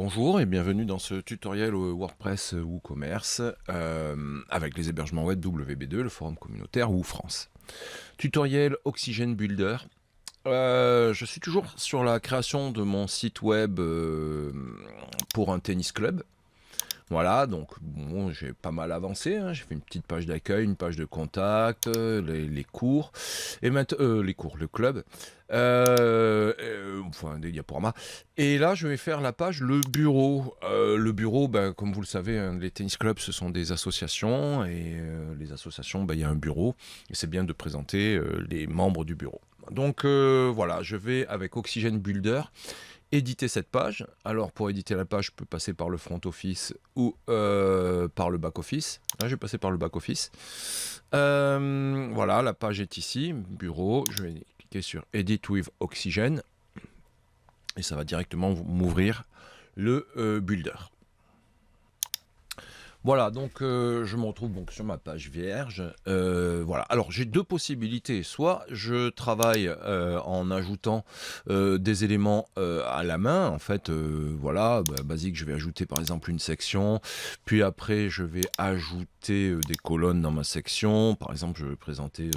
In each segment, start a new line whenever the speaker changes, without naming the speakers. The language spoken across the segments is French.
Bonjour et bienvenue dans ce tutoriel WordPress WooCommerce avec les hébergements web WB2, le forum communautaire WooFrance. Tutoriel Oxygen Builder. Je suis toujours sur la création de mon site web pour un tennis club. Voilà, donc bon, j'ai pas mal avancé, hein. J'ai fait une petite page d'accueil, une page de contact, les cours, et maintenant les cours, le club, enfin des diaporamas. Et là, je vais faire la page le bureau. Le bureau, ben, comme vous le savez, hein, les tennis clubs, ce sont des associations, et les associations, ben, il y a un bureau, et c'est bien de présenter les membres du bureau. Donc voilà, je vais avec Oxygen Builder éditer cette page. Alors pour éditer la page, je peux passer par le front office ou par le back office. Là, je vais passer par le back office. Voilà, la page est ici, bureau. Je vais cliquer sur Edit with Oxygen et ça va directement m'ouvrir le builder. Voilà, donc je me retrouve donc sur ma page vierge. Voilà, alors j'ai deux possibilités. Soit je travaille en ajoutant des éléments à la main. En fait, voilà, basique, je vais ajouter par exemple une section. Puis après, je vais ajouter des colonnes dans ma section. Par exemple, je vais présenter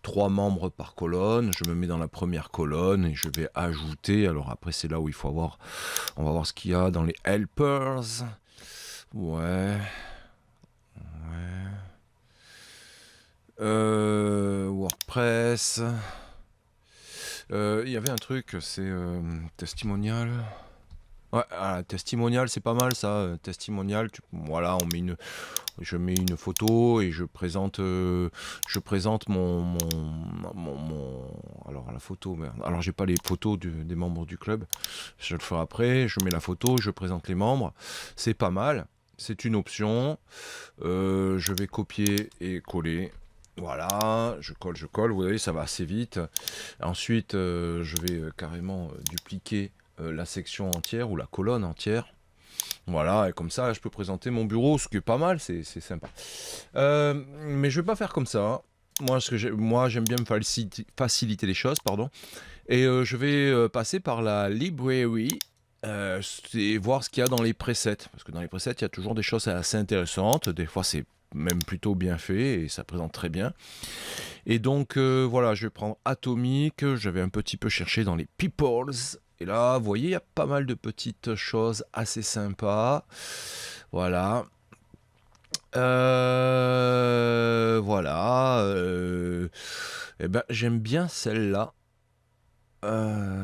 3 membres par colonne. Je me mets dans la première colonne et je vais ajouter. Alors après, c'est là où il faut avoir. On va voir ce qu'il y a dans les helpers. Ouais. WordPress. Il y avait un truc, c'est testimonial. Ouais, testimonial, c'est pas mal ça. Testimonial, voilà, je mets une photo et je présente alors la photo, merde. Alors j'ai pas les photos des membres du club. Je le ferai après. Je mets la photo, je présente les membres. C'est pas mal. C'est une option. Je vais copier et coller. Voilà, je colle, vous voyez, ça va assez vite. Ensuite, je vais carrément dupliquer la section entière ou la colonne entière. Voilà, et comme ça, je peux présenter mon bureau, ce qui est pas mal, c'est sympa. Mais je vais pas faire comme ça. Moi, j'aime bien me faciliter les choses, pardon. Et je vais passer par la library et voir ce qu'il y a dans les presets. Parce que dans les presets, il y a toujours des choses assez intéressantes. Des fois, c'est même plutôt bien fait et ça présente très bien. Et donc, voilà, je vais prendre Atomic. J'avais un petit peu cherché dans les Peoples. Et là, vous voyez, il y a pas mal de petites choses assez sympas. Voilà. Voilà. Eh ben, j'aime bien celle-là.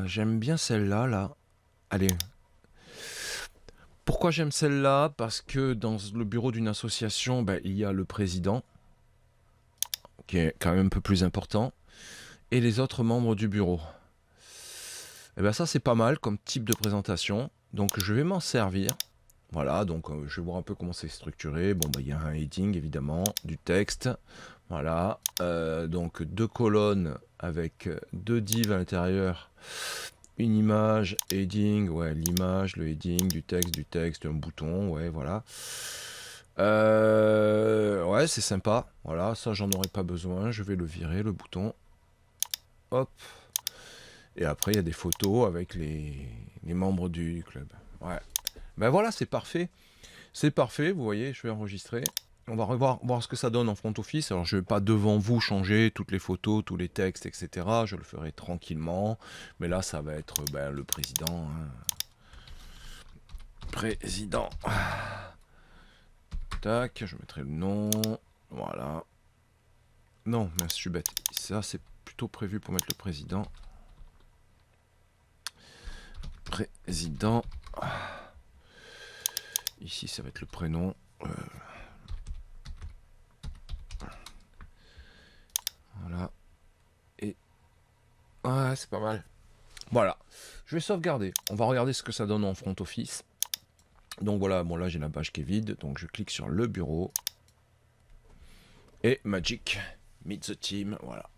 J'aime bien celle-là, là. Allez. Pourquoi j'aime celle-là? Parce que dans le bureau d'une association, ben, il y a le président, qui est quand même un peu plus important, et les autres membres du bureau. Et ben ça, c'est pas mal comme type de présentation. Donc, je vais m'en servir. Voilà, donc je vais voir un peu comment c'est structuré. Bon, il y a un heading, évidemment, du texte. Voilà, donc 2 colonnes avec 2 divs à l'intérieur. Une image, heading, ouais, l'image, le heading, du texte, un bouton, ouais, voilà. Ouais, c'est sympa. Voilà, ça, j'en aurais pas besoin. Je vais le virer, le bouton. Hop. Et après, il y a des photos avec les membres du club. Ouais. Ben voilà, c'est parfait. C'est parfait, vous voyez, je vais enregistrer. On va voir ce que ça donne en front office. Alors, je ne vais pas devant vous changer toutes les photos, tous les textes, etc. Je le ferai tranquillement. Mais là, ça va être ben, le président. Hein. Président. Tac, je mettrai le nom. Voilà. Non, mince, je suis bête. Ça, c'est plutôt prévu pour mettre le président. Président. Ici, ça va être le prénom. Voilà. Et... ouais, c'est pas mal. Voilà. Je vais sauvegarder. On va regarder ce que ça donne en front office. Donc voilà, bon là j'ai la page qui est vide. Donc je clique sur le bureau. Et Magic. Meet the team. Voilà.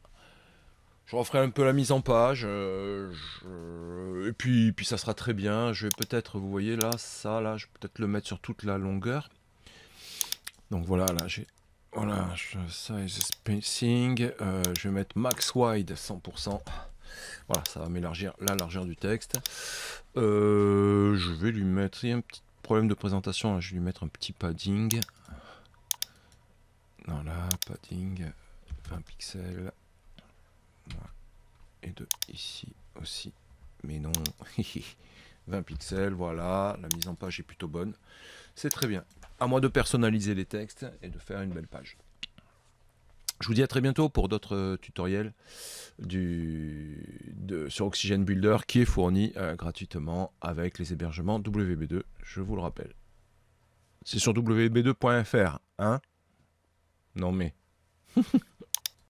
Je referai un peu la mise en page. Et puis ça sera très bien. Je vais peut-être, vous voyez là, ça là, je vais peut-être le mettre sur toute la longueur. Donc voilà, là j'ai... voilà, size spacing. Je vais mettre max wide 100%. Voilà, ça va m'élargir la largeur du texte. Je vais lui mettre mettre un petit problème de présentation. Là, je vais lui mettre un petit padding. Voilà, padding, 20 pixels. Voilà. Et de ici aussi. Mais non, 20 pixels, voilà. La mise en page est plutôt bonne. C'est très bien. À moi de personnaliser les textes et de faire une belle page. Je vous dis à très bientôt pour d'autres tutoriels sur Oxygen Builder qui est fourni gratuitement avec les hébergements WB2, je vous le rappelle. C'est sur wb2.fr, hein? Non mais...